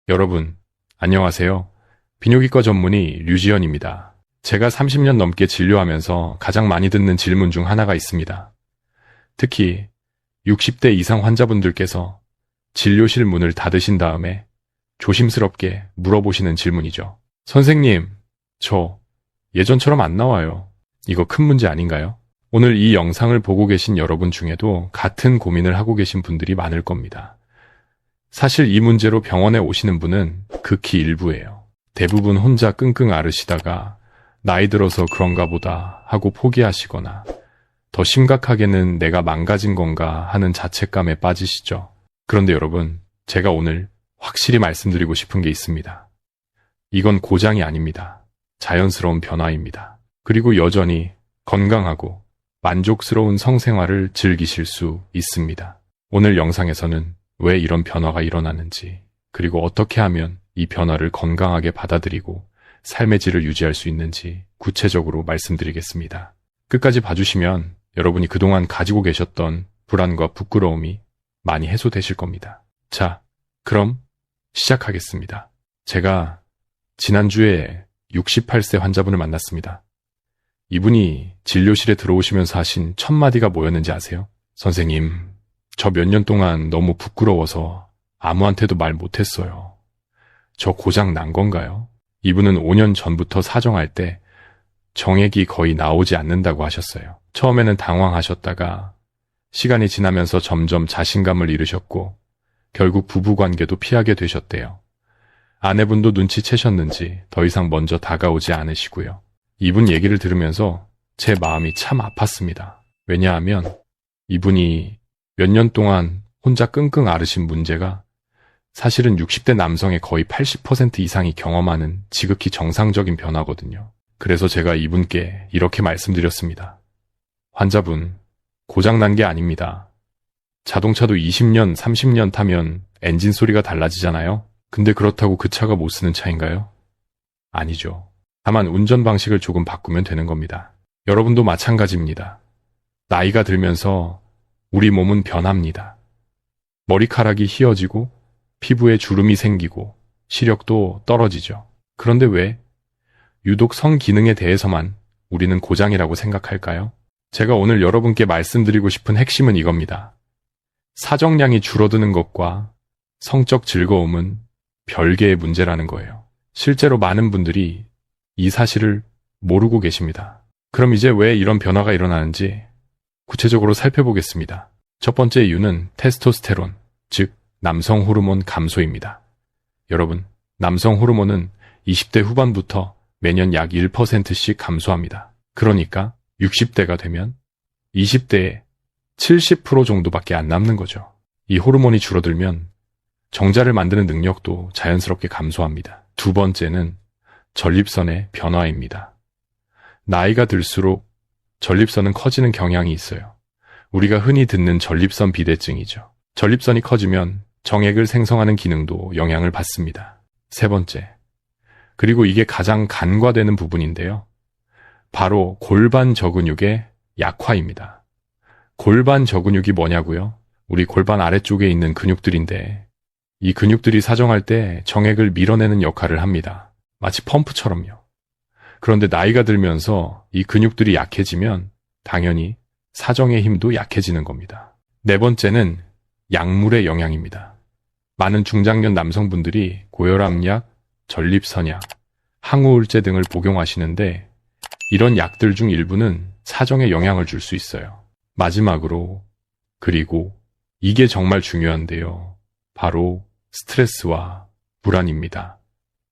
여러분, 안녕하세요. 비뇨기과 전문의 류지연입니다. 제가 30년 넘게 진료하면서 가장 많이 듣는 질문 중 하나가 있습니다. 특히 60대 이상 환자분들께서 진료실 문을 닫으신 다음에 조심스럽게 물어보시는 질문이죠. 선생님, 저 예전처럼 안 나와요. 이거 큰 문제 아닌가요? 오늘 이 영상을 보고 계신 여러분 중에도 같은 고민을 하고 계신 분들이 많을 겁니다. 사실 이 문제로 병원에 오시는 분은 극히 일부예요. 대부분 혼자 끙끙 앓으시다가 나이 들어서 그런가 보다 하고 포기하시거나 더 심각하게는 내가 망가진 건가 하는 자책감에 빠지시죠. 그런데 여러분, 제가 오늘 확실히 말씀드리고 싶은 게 있습니다. 이건 고장이 아닙니다. 자연스러운 변화입니다. 그리고 여전히 건강하고 만족스러운 성생활을 즐기실 수 있습니다. 오늘 영상에서는 왜 이런 변화가 일어나는지, 그리고 어떻게 하면 이 변화를 건강하게 받아들이고 삶의 질을 유지할 수 있는지 구체적으로 말씀드리겠습니다. 끝까지 봐주시면 여러분이 그동안 가지고 계셨던 불안과 부끄러움이 많이 해소되실 겁니다. 자, 그럼 시작하겠습니다. 제가 지난주에 68세 환자분을 만났습니다. 이분이 진료실에 들어오시면서 하신 첫 마디가 뭐였는지 아세요? 선생님, 저 몇 년 동안 너무 부끄러워서 아무한테도 말 못했어요. 저 고장 난 건가요? 이분은 5년 전부터 사정할 때 정액이 거의 나오지 않는다고 하셨어요. 처음에는 당황하셨다가 시간이 지나면서 점점 자신감을 잃으셨고 결국 부부관계도 피하게 되셨대요. 아내분도 눈치채셨는지 더 이상 먼저 다가오지 않으시고요. 이분 얘기를 들으면서 제 마음이 참 아팠습니다. 왜냐하면 이분이 몇 년 동안 혼자 끙끙 앓으신 문제가 사실은 60대 남성의 거의 80% 이상이 경험하는 지극히 정상적인 변화거든요. 그래서 제가 이분께 이렇게 말씀드렸습니다. 환자분, 고장난 게 아닙니다. 자동차도 20년, 30년 타면 엔진 소리가 달라지잖아요. 근데 그렇다고 그 차가 못 쓰는 차인가요? 아니죠. 다만 운전 방식을 조금 바꾸면 되는 겁니다. 여러분도 마찬가지입니다. 나이가 들면서 우리 몸은 변합니다. 머리카락이 휘어지고 피부에 주름이 생기고 시력도 떨어지죠. 그런데 왜 유독 성 기능에 대해서만 우리는 고장이라고 생각할까요? 제가 오늘 여러분께 말씀드리고 싶은 핵심은 이겁니다. 사정량이 줄어드는 것과 성적 즐거움은 별개의 문제라는 거예요. 실제로 많은 분들이 이 사실을 모르고 계십니다. 그럼 이제 왜 이런 변화가 일어나는지 구체적으로 살펴보겠습니다. 첫 번째 이유는 테스토스테론, 즉 남성 호르몬 감소입니다. 여러분, 남성 호르몬은 20대 후반부터 매년 약 1%씩 감소합니다. 그러니까 60대가 되면 20대에 70% 정도밖에 안 남는 거죠. 이 호르몬이 줄어들면 정자를 만드는 능력도 자연스럽게 감소합니다. 두 번째는 전립선의 변화입니다. 나이가 들수록 전립선은 커지는 경향이 있어요. 우리가 흔히 듣는 전립선 비대증이죠. 전립선이 커지면 정액을 생성하는 기능도 영향을 받습니다. 세 번째, 그리고 이게 가장 간과되는 부분인데요. 바로 골반 저근육의 약화입니다. 골반 저근육이 뭐냐고요? 우리 골반 아래쪽에 있는 근육들인데 이 근육들이 사정할 때 정액을 밀어내는 역할을 합니다. 마치 펌프처럼요. 그런데 나이가 들면서 이 근육들이 약해지면 당연히 사정의 힘도 약해지는 겁니다. 네 번째는 약물의 영향입니다. 많은 중장년 남성분들이 고혈압약, 전립선약, 항우울제 등을 복용하시는데 이런 약들 중 일부는 사정에 영향을 줄 수 있어요. 마지막으로, 그리고 이게 정말 중요한데요. 바로 스트레스와 불안입니다.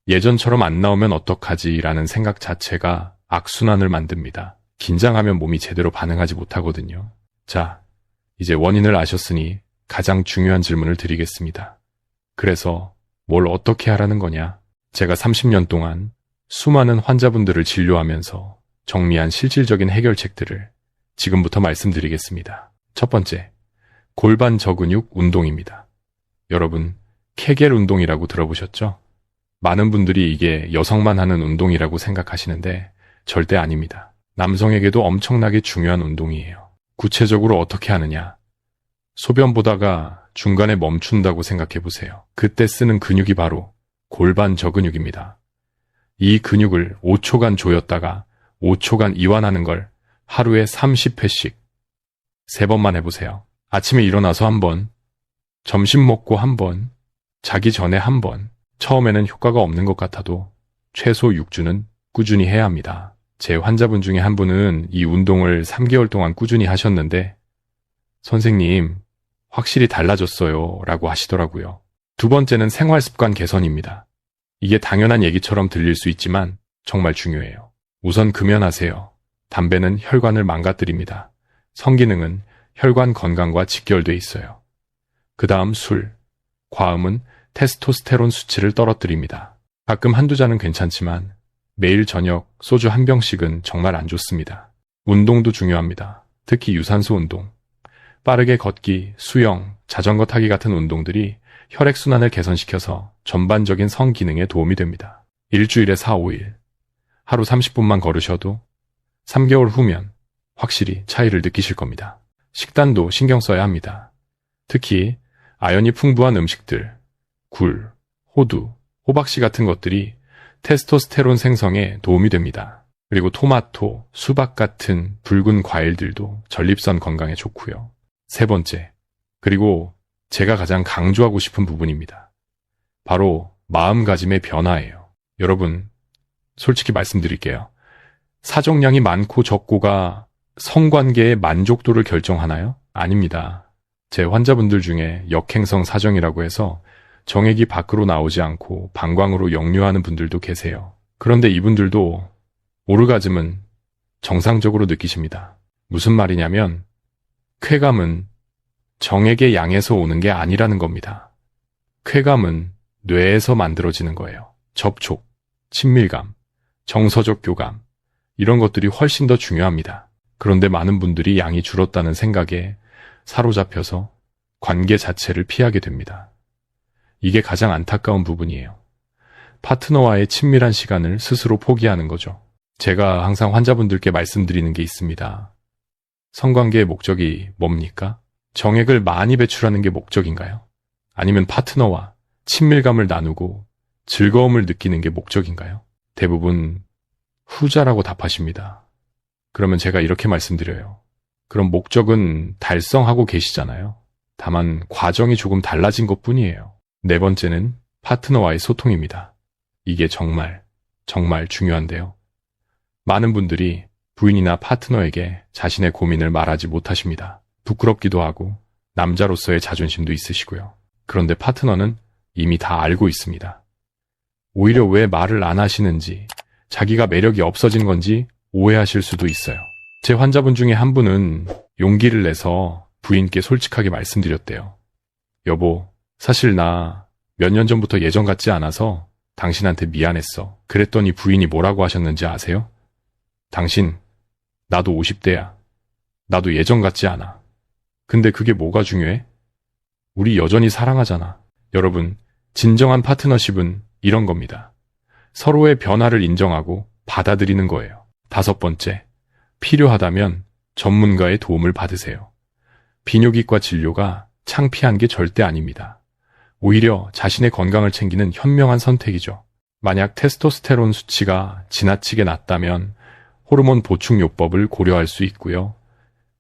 예전처럼 안 나오면 어떡하지 라는 생각 자체가 악순환을 만듭니다. 긴장하면 몸이 제대로 반응하지 못하거든요. 자, 이제 원인을 아셨으니 가장 중요한 질문을 드리겠습니다. 그래서 뭘 어떻게 하라는 거냐? 제가 30년 동안 수많은 환자분들을 진료하면서 정리한 실질적인 해결책들을 지금부터 말씀드리겠습니다. 첫 번째, 골반 저근육 운동입니다. 여러분, 케겔 운동이라고 들어보셨죠? 많은 분들이 이게 여성만 하는 운동이라고 생각하시는데 절대 아닙니다. 남성에게도 엄청나게 중요한 운동이에요. 구체적으로 어떻게 하느냐? 소변 보다가 중간에 멈춘다고 생각해 보세요. 그때 쓰는 근육이 바로 골반 저근육입니다. 이 근육을 5초간 조였다가 5초간 이완하는 걸 하루에 30회씩 3번만 해보세요. 아침에 일어나서 한 번, 점심 먹고 한 번, 자기 전에 한 번. 처음에는 효과가 없는 것 같아도 최소 6주는 꾸준히 해야 합니다. 제 환자분 중에 한 분은 이 운동을 3개월 동안 꾸준히 하셨는데 선생님, 확실히 달라졌어요 라고 하시더라고요. 두 번째는 생활습관 개선입니다. 이게 당연한 얘기처럼 들릴 수 있지만 정말 중요해요. 우선 금연하세요. 담배는 혈관을 망가뜨립니다. 성기능은 혈관 건강과 직결돼 있어요. 그 다음 술, 과음은 테스토스테론 수치를 떨어뜨립니다. 가끔 한두 잔은 괜찮지만 매일 저녁 소주 한 병씩은 정말 안 좋습니다. 운동도 중요합니다. 특히 유산소 운동. 빠르게 걷기, 수영, 자전거 타기 같은 운동들이 혈액순환을 개선시켜서 전반적인 성기능에 도움이 됩니다. 일주일에 4, 5일, 하루 30분만 걸으셔도 3개월 후면 확실히 차이를 느끼실 겁니다. 식단도 신경 써야 합니다. 특히 아연이 풍부한 음식들, 굴, 호두, 호박씨 같은 것들이 테스토스테론 생성에 도움이 됩니다. 그리고 토마토, 수박 같은 붉은 과일들도 전립선 건강에 좋고요. 세 번째, 그리고 제가 가장 강조하고 싶은 부분입니다. 바로 마음가짐의 변화예요. 여러분, 솔직히 말씀드릴게요. 사정량이 많고 적고가 성관계의 만족도를 결정하나요? 아닙니다. 제 환자분들 중에 역행성 사정이라고 해서 정액이 밖으로 나오지 않고 방광으로 역류하는 분들도 계세요. 그런데 이분들도 오르가즘은 정상적으로 느끼십니다. 무슨 말이냐면 쾌감은 정액의 양에서 오는 게 아니라는 겁니다. 쾌감은 뇌에서 만들어지는 거예요. 접촉, 친밀감, 정서적 교감, 이런 것들이 훨씬 더 중요합니다. 그런데 많은 분들이 양이 줄었다는 생각에 사로잡혀서 관계 자체를 피하게 됩니다. 이게 가장 안타까운 부분이에요. 파트너와의 친밀한 시간을 스스로 포기하는 거죠. 제가 항상 환자분들께 말씀드리는 게 있습니다. 성관계의 목적이 뭡니까? 정액을 많이 배출하는 게 목적인가요? 아니면 파트너와 친밀감을 나누고 즐거움을 느끼는 게 목적인가요? 대부분 후자라고 답하십니다. 그러면 제가 이렇게 말씀드려요. 그럼 목적은 달성하고 계시잖아요. 다만 과정이 조금 달라진 것뿐이에요. 네 번째는 파트너와의 소통입니다. 이게 정말 중요한데요. 많은 분들이 부인이나 파트너에게 자신의 고민을 말하지 못하십니다. 부끄럽기도 하고 남자로서의 자존심도 있으시고요. 그런데 파트너는 이미 다 알고 있습니다. 오히려 왜 말을 안 하시는지, 자기가 매력이 없어진 건지 오해하실 수도 있어요. 제 환자분 중에 한 분은 용기를 내서 부인께 솔직하게 말씀드렸대요. 여보, 사실 나 몇 년 전부터 예전 같지 않아서 당신한테 미안했어. 그랬더니 부인이 뭐라고 하셨는지 아세요? 당신, 나도 50대야. 나도 예전 같지 않아. 근데 그게 뭐가 중요해? 우리 여전히 사랑하잖아. 여러분, 진정한 파트너십은 이런 겁니다. 서로의 변화를 인정하고 받아들이는 거예요. 다섯 번째, 필요하다면 전문가의 도움을 받으세요. 비뇨기과 진료가 창피한 게 절대 아닙니다. 오히려 자신의 건강을 챙기는 현명한 선택이죠. 만약 테스토스테론 수치가 지나치게 낮다면 호르몬 보충요법을 고려할 수 있고요.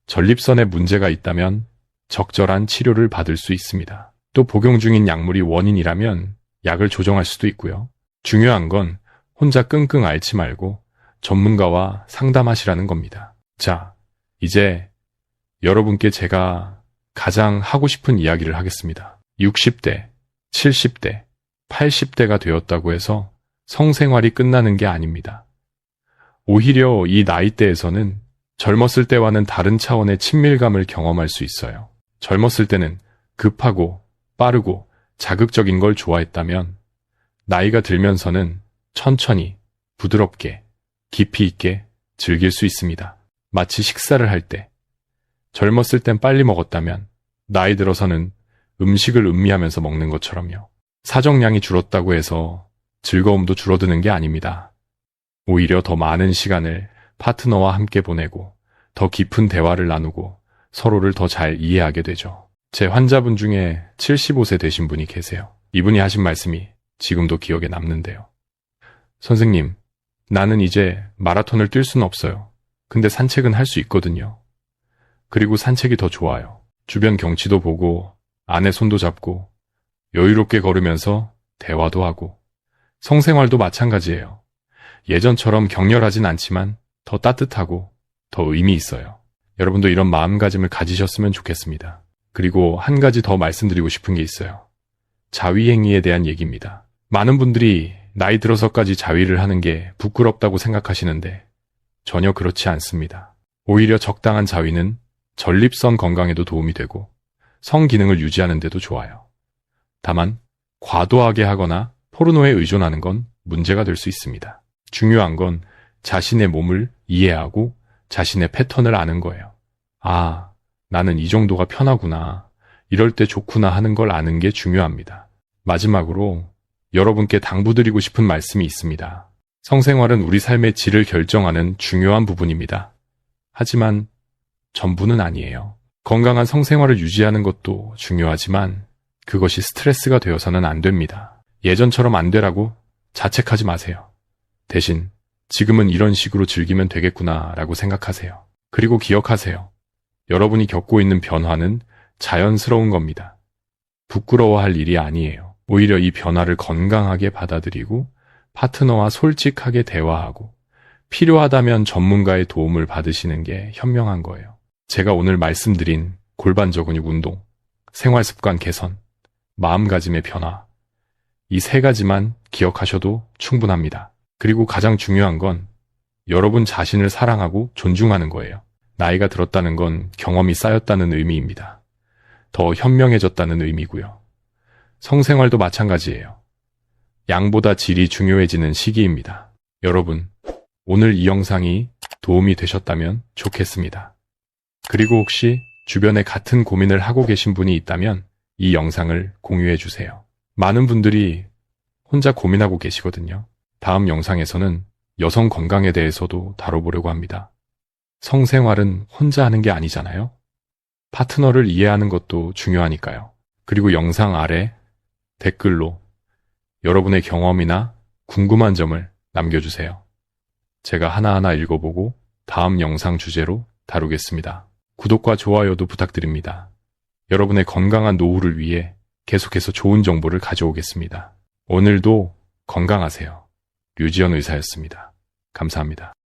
전립선에 문제가 있다면 적절한 치료를 받을 수 있습니다. 또 복용 중인 약물이 원인이라면 약을 조정할 수도 있고요. 중요한 건 혼자 끙끙 앓지 말고 전문가와 상담하시라는 겁니다. 자, 이제 여러분께 제가 가장 하고 싶은 이야기를 하겠습니다. 60대, 70대, 80대가 되었다고 해서 성생활이 끝나는 게 아닙니다. 오히려 이 나이대에서는 젊었을 때와는 다른 차원의 친밀감을 경험할 수 있어요. 젊었을 때는 급하고 빠르고 자극적인 걸 좋아했다면 나이가 들면서는 천천히, 부드럽게, 깊이 있게 즐길 수 있습니다. 마치 식사를 할 때 젊었을 땐 빨리 먹었다면 나이 들어서는 음식을 음미하면서 먹는 것처럼요. 사정량이 줄었다고 해서 즐거움도 줄어드는 게 아닙니다. 오히려 더 많은 시간을 파트너와 함께 보내고 더 깊은 대화를 나누고 서로를 더 잘 이해하게 되죠. 제 환자분 중에 75세 되신 분이 계세요. 이분이 하신 말씀이 지금도 기억에 남는데요. 선생님, 나는 이제 마라톤을 뛸 수는 없어요. 근데 산책은 할 수 있거든요. 그리고 산책이 더 좋아요. 주변 경치도 보고, 아내 손도 잡고, 여유롭게 걸으면서 대화도 하고, 성생활도 마찬가지예요. 예전처럼 격렬하진 않지만 더 따뜻하고 더 의미 있어요. 여러분도 이런 마음가짐을 가지셨으면 좋겠습니다. 그리고 한 가지 더 말씀드리고 싶은 게 있어요. 자위행위에 대한 얘기입니다. 많은 분들이 나이 들어서까지 자위를 하는 게 부끄럽다고 생각하시는데 전혀 그렇지 않습니다. 오히려 적당한 자위는 전립선 건강에도 도움이 되고 성 기능을 유지하는 데도 좋아요. 다만 과도하게 하거나 포르노에 의존하는 건 문제가 될 수 있습니다. 중요한 건 자신의 몸을 이해하고 자신의 패턴을 아는 거예요. 아, 나는 이 정도가 편하구나, 이럴 때 좋구나 하는 걸 아는 게 중요합니다. 마지막으로 여러분께 당부드리고 싶은 말씀이 있습니다. 성생활은 우리 삶의 질을 결정하는 중요한 부분입니다. 하지만 전부는 아니에요. 건강한 성생활을 유지하는 것도 중요하지만 그것이 스트레스가 되어서는 안 됩니다. 예전처럼 안 되라고 자책하지 마세요. 대신 지금은 이런 식으로 즐기면 되겠구나 라고 생각하세요. 그리고 기억하세요. 여러분이 겪고 있는 변화는 자연스러운 겁니다. 부끄러워할 일이 아니에요. 오히려 이 변화를 건강하게 받아들이고 파트너와 솔직하게 대화하고 필요하다면 전문가의 도움을 받으시는 게 현명한 거예요. 제가 오늘 말씀드린 골반 저근육 운동, 생활습관 개선, 마음가짐의 변화, 이 세 가지만 기억하셔도 충분합니다. 그리고 가장 중요한 건 여러분 자신을 사랑하고 존중하는 거예요. 나이가 들었다는 건 경험이 쌓였다는 의미입니다. 더 현명해졌다는 의미고요. 성생활도 마찬가지예요. 양보다 질이 중요해지는 시기입니다. 여러분, 오늘 이 영상이 도움이 되셨다면 좋겠습니다. 그리고 혹시 주변에 같은 고민을 하고 계신 분이 있다면 이 영상을 공유해 주세요. 많은 분들이 혼자 고민하고 계시거든요. 다음 영상에서는 여성 건강에 대해서도 다뤄보려고 합니다. 성생활은 혼자 하는 게 아니잖아요. 파트너를 이해하는 것도 중요하니까요. 그리고 영상 아래 댓글로 여러분의 경험이나 궁금한 점을 남겨주세요. 제가 하나하나 읽어보고 다음 영상 주제로 다루겠습니다. 구독과 좋아요도 부탁드립니다. 여러분의 건강한 노후를 위해 계속해서 좋은 정보를 가져오겠습니다. 오늘도 건강하세요. 류지연 의사였습니다. 감사합니다.